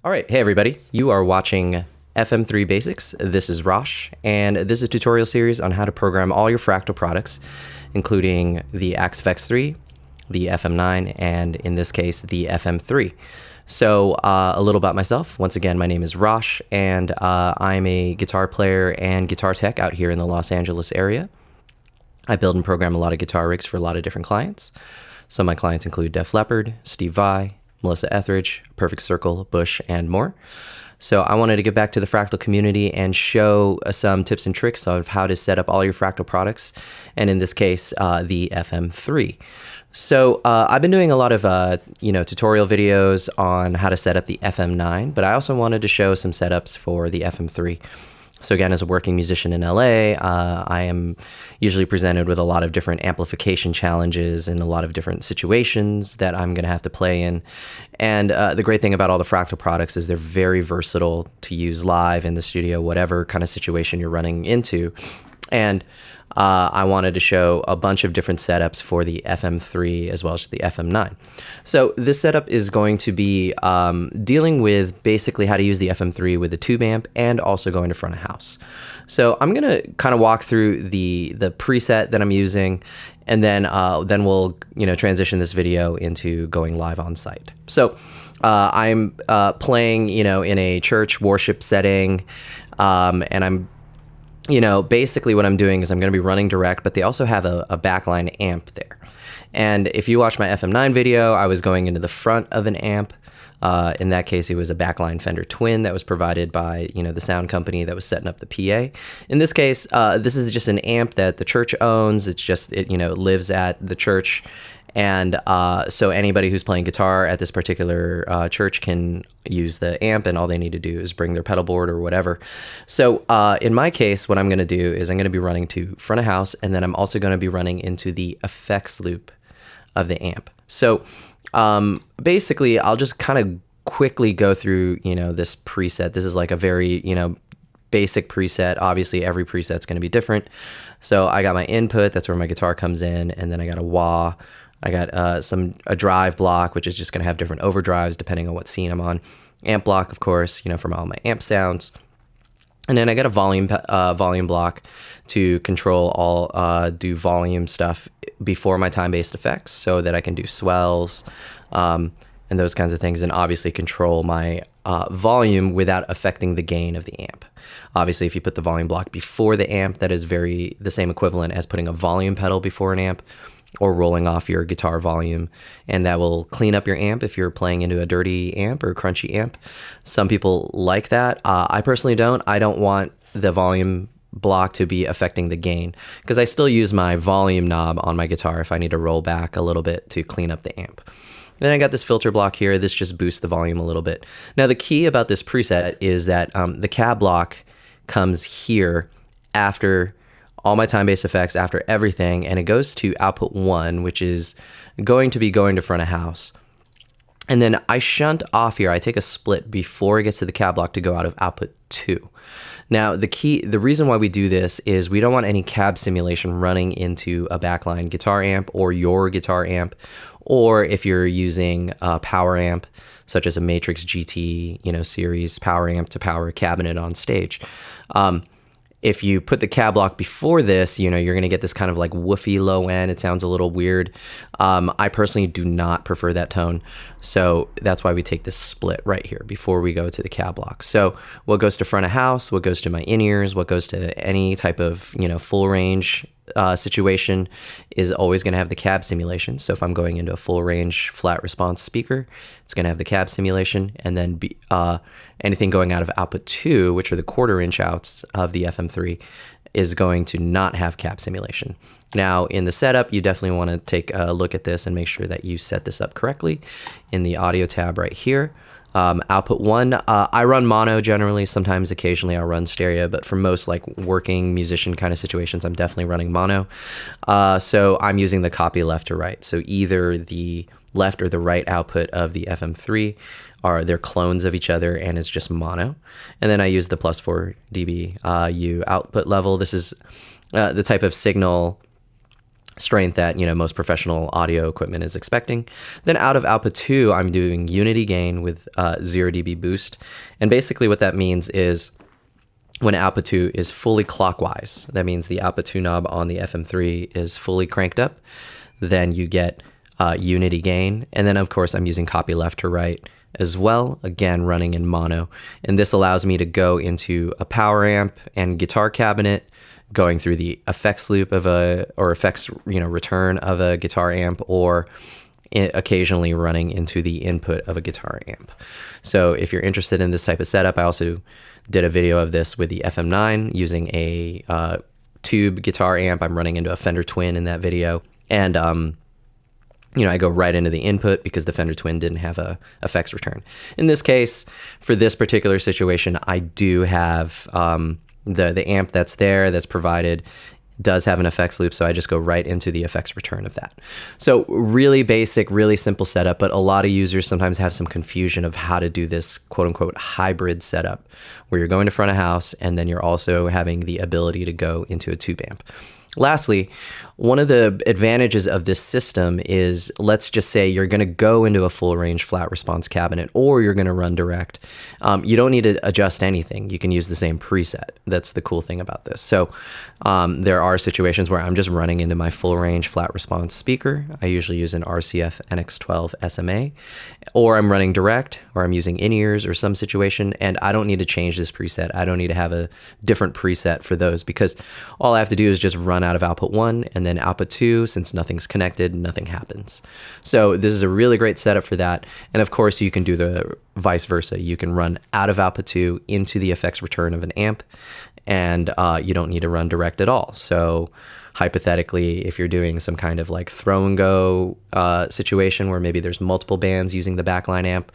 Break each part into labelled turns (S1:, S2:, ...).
S1: All right, hey everybody. You are watching FM3 Basics. This is Rosh, and this is a tutorial series on how to program all your Fractal products, including the FX3, the FM9, and in this case, the FM3. So a little about myself. Once again, my name is Rosh, and I'm a guitar player and guitar tech out here in the Los Angeles area. I build and program a lot of guitar rigs for a lot of different clients. Some of my clients include Leppard, Steve Vai, Melissa Etheridge, Perfect Circle, Bush, and more. So I wanted to give back to the Fractal community and show some tips and tricks of how to set up all your Fractal products, and in this case, the FM3. So I've been doing a lot of tutorial videos on how to set up the FM9, but I also wanted to show some setups for the FM3. So again, as a working musician in LA, I am usually presented with a lot of different amplification challenges and a lot of different situations that I'm going to have to play in. And the great thing about all the Fractal products is they're very versatile to use live in the studio, whatever kind of situation you're running into. And I wanted to show a bunch of different setups for the FM3 as well as the FM9. So this setup is going to be dealing with basically how to use the FM3 with the tube amp and also going to front of house. So I'm going to kind of walk through the preset that I'm using, and then we'll transition this video into going live on site. So I'm playing in a church worship setting, and I'm basically what I'm doing is I'm going to be running direct, but they also have a backline amp there. And if you watch my FM9 video, I was going into the front of an amp. In that case, it was a backline Fender Twin that was provided by, the sound company that was setting up the PA. In this case, this is just an amp that the church owns. It's just, it lives at the church. And so anybody who's playing guitar at this particular church can use the amp, and all they need to do is bring their pedal board or whatever. So in my case, what I'm going to do is I'm going to be running to front of house, and then I'm also going to be running into the effects loop of the amp. So basically, I'll just kind of quickly go through, this preset. This is like a very, basic preset. Obviously, every preset's going to be different. So I got my input. That's where my guitar comes in, and then I got a wah. I got a drive block, which is just going to have different overdrives depending on what scene I'm on. Amp block, of course, from all my amp sounds. And then I got a volume block to control all do volume stuff before my time-based effects, so that I can do swells and those kinds of things, and obviously control my volume without affecting the gain of the amp. Obviously, if you put the volume block before the amp, that is the same equivalent as putting a volume pedal before an amp, or rolling off your guitar volume, and that will clean up your amp if you're playing into a dirty amp or a crunchy amp. Some people like that. I personally don't. I don't want the volume block to be affecting the gain, because I still use my volume knob on my guitar if I need to roll back a little bit to clean up the amp. Then I got this filter block here. This just boosts the volume a little bit. Now, the key about this preset is that the cab block comes here after all my time-based effects, after everything, and it goes to output 1, which is going to front of house. And then I shunt off here. I take a split before it gets to the cab block to go out of output 2. Now, the reason why we do this is we don't want any cab simulation running into a backline guitar amp or your guitar amp, or if you're using a power amp, such as a Matrix GT, series power amp to power a cabinet on stage. If you put the cab block before this, you're going to get this kind of like woofy low end. It sounds a little weird. I personally do not prefer that tone. So that's why we take this split right here before we go to the cab block. So what goes to front of house, what goes to my in-ears, what goes to any type of, full range situation is always going to have the cab simulation. So if I'm going into a full range flat response speaker, it's going to have the cab simulation, and then anything going out of output 2, which are the 1/4 inch outs of the FM3, is going to not have cab simulation. Now, in the setup, you definitely want to take a look at this and make sure that you set this up correctly in the audio tab right here. Output 1, I run mono generally. Sometimes, occasionally, I'll run stereo, but for most like working musician kind of situations, I'm definitely running mono. So I'm using the copy left to right. So either the left or the right output of the FM3 they're clones of each other, and it's just mono. And then I use the +4 dB U output level. This is the type of signal strength that, most professional audio equipment is expecting. Then out of output 2, I'm doing unity gain with 0 dB boost. And basically what that means is when output 2 is fully clockwise, that means the output 2 knob on the FM3 is fully cranked up, then you get unity gain. And then of course I'm using copy left to right as well, again running in mono. And this allows me to go into a power amp and guitar cabinet, going through the effects loop of effects return of a guitar amp, or occasionally running into the input of a guitar amp. So if you're interested in this type of setup, I also did a video of this with the FM9 using a tube guitar amp. I'm running into a Fender Twin in that video, and I go right into the input because the Fender Twin didn't have a effects return. In this case, for this particular situation, I do have the amp that's provided does have an effects loop, so I just go right into the effects return of that. So really basic, really simple setup, but a lot of users sometimes have some confusion of how to do this quote-unquote hybrid setup, where you're going to front of house and then you're also having the ability to go into a tube amp. Lastly, one of the advantages of this system is, let's just say you're going to go into a full range flat response cabinet, or you're going to run direct. You don't need to adjust anything. You can use the same preset. That's the cool thing about this. So there are situations where I'm just running into my full range flat response speaker. I usually use an RCF NX12 SMA, or I'm running direct, or I'm using in-ears or some situation, and I don't need to change this preset. I don't need to have a different preset for those, because all I have to do is just run out of output 1, and then output 2, since nothing's connected, nothing happens. So this is a really great setup for that. And of course, you can do the vice versa. You can run out of output 2 into the effects return of an amp, and you don't need to run direct at all. So hypothetically, if you're doing some kind of like throw and go situation where maybe there's multiple bands using the backline amp,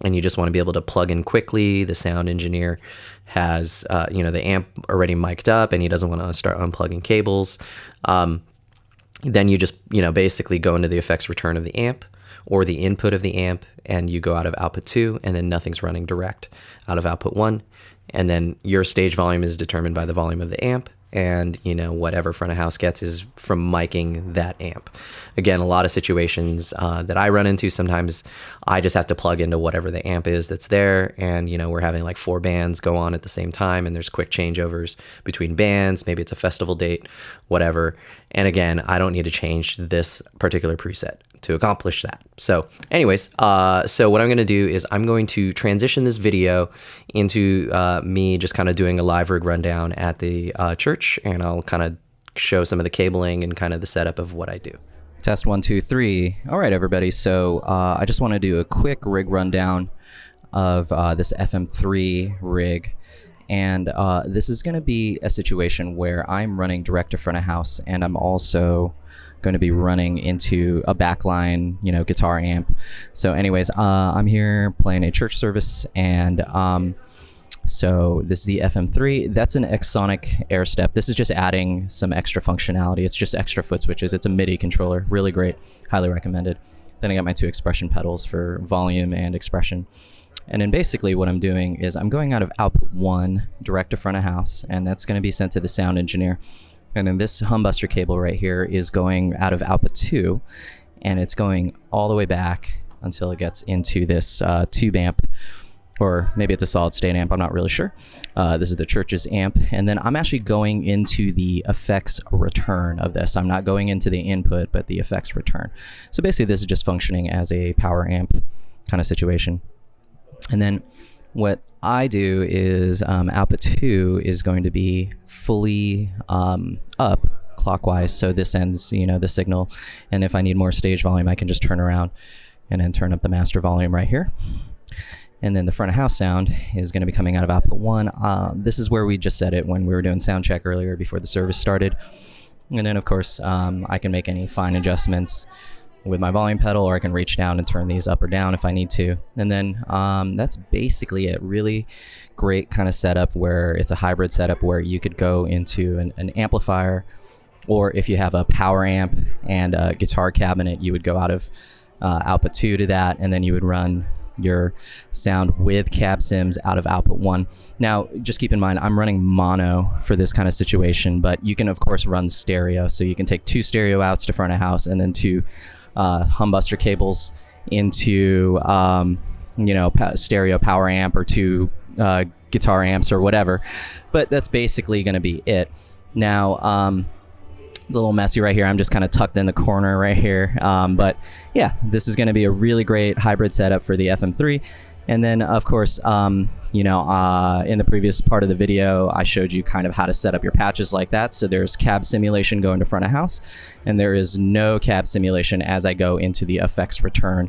S1: and you just want to be able to plug in quickly, the sound engineer has the amp already mic'd up and he doesn't want to start unplugging cables, then you just basically go into the effects return of the amp or the input of the amp, and you go out of output 2, and then nothing's running direct out of output 1, and then your stage volume is determined by the volume of the amp, and whatever front of house gets is from miking that amp. Again, a lot of situations that I run into, sometimes I just have to plug into whatever the amp is that's there, and we're having like 4 bands go on at the same time, and there's quick changeovers between bands, maybe it's a festival date, whatever. And again, I don't need to change this particular preset to accomplish that. So anyways, so what I'm going to do is I'm going to transition this video into me just kind of doing a live rig rundown at the church, and I'll kind of show some of the cabling and kind of the setup of what I do.
S2: Test 1, 2, 3. All right, everybody. So I just want to do a quick rig rundown of this FM3 rig. And this is going to be a situation where I'm running direct to front of house, and I'm also going to be running into a backline, guitar amp. So anyways, I'm here playing a church service, and so this is the FM3. That's an Exonic Air Step. This is just adding some extra functionality. It's just extra foot switches. It's a MIDI controller. Really great. Highly recommended. Then I got my 2 expression pedals for volume and expression. And then basically what I'm doing is I'm going out of output 1 direct to front of house, and that's going to be sent to the sound engineer. And then this humbuster cable right here is going out of output 2, and it's going all the way back until it gets into this tube amp, or maybe it's a solid state amp, I'm not really sure. This is the church's amp, and then I'm actually going into the effects return of this. I'm not going into the input, but the effects return. So basically this is just functioning as a power amp kind of situation. And then what I do is output 2 is going to be fully up clockwise, so this ends the signal, and if I need more stage volume I can just turn around and then turn up the master volume right here. And then the front of house sound is going to be coming out of output 1. This is where we just set it when we were doing sound check earlier before the service started. And then of course I can make any fine adjustments with my volume pedal, or I can reach down and turn these up or down if I need to. And then that's basically it. Really great kind of setup where it's a hybrid setup where you could go into an amplifier, or if you have a power amp and a guitar cabinet, you would go out of output 2 to that, and then you would run your sound with cab sims out of output 1. Now, just keep in mind, I'm running mono for this kind of situation, but you can, of course, run stereo. So you can take 2 stereo outs to front of house and then 2 humbuster cables into, stereo power amp or 2 guitar amps or whatever. But that's basically going to be it. Now, a little messy right here. I'm just kind of tucked in the corner right here. But yeah, this is going to be a really great hybrid setup for the FM3. And then, of course, in the previous part of the video, I showed you kind of how to set up your patches like that. So there's cab simulation going to front of house, and there is no cab simulation as I go into the effects return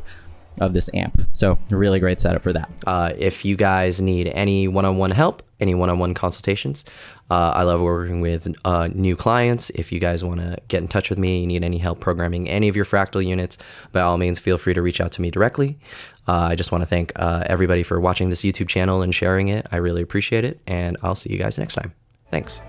S2: of this amp. So a really great setup for that.
S1: If you guys need any one-on-one help, any one-on-one consultations, I love working with new clients. If you guys want to get in touch with me, need any help programming any of your Fractal units, by all means, feel free to reach out to me directly. I just want to thank everybody for watching this YouTube channel and sharing it. I really appreciate it, and I'll see you guys next time. Thanks.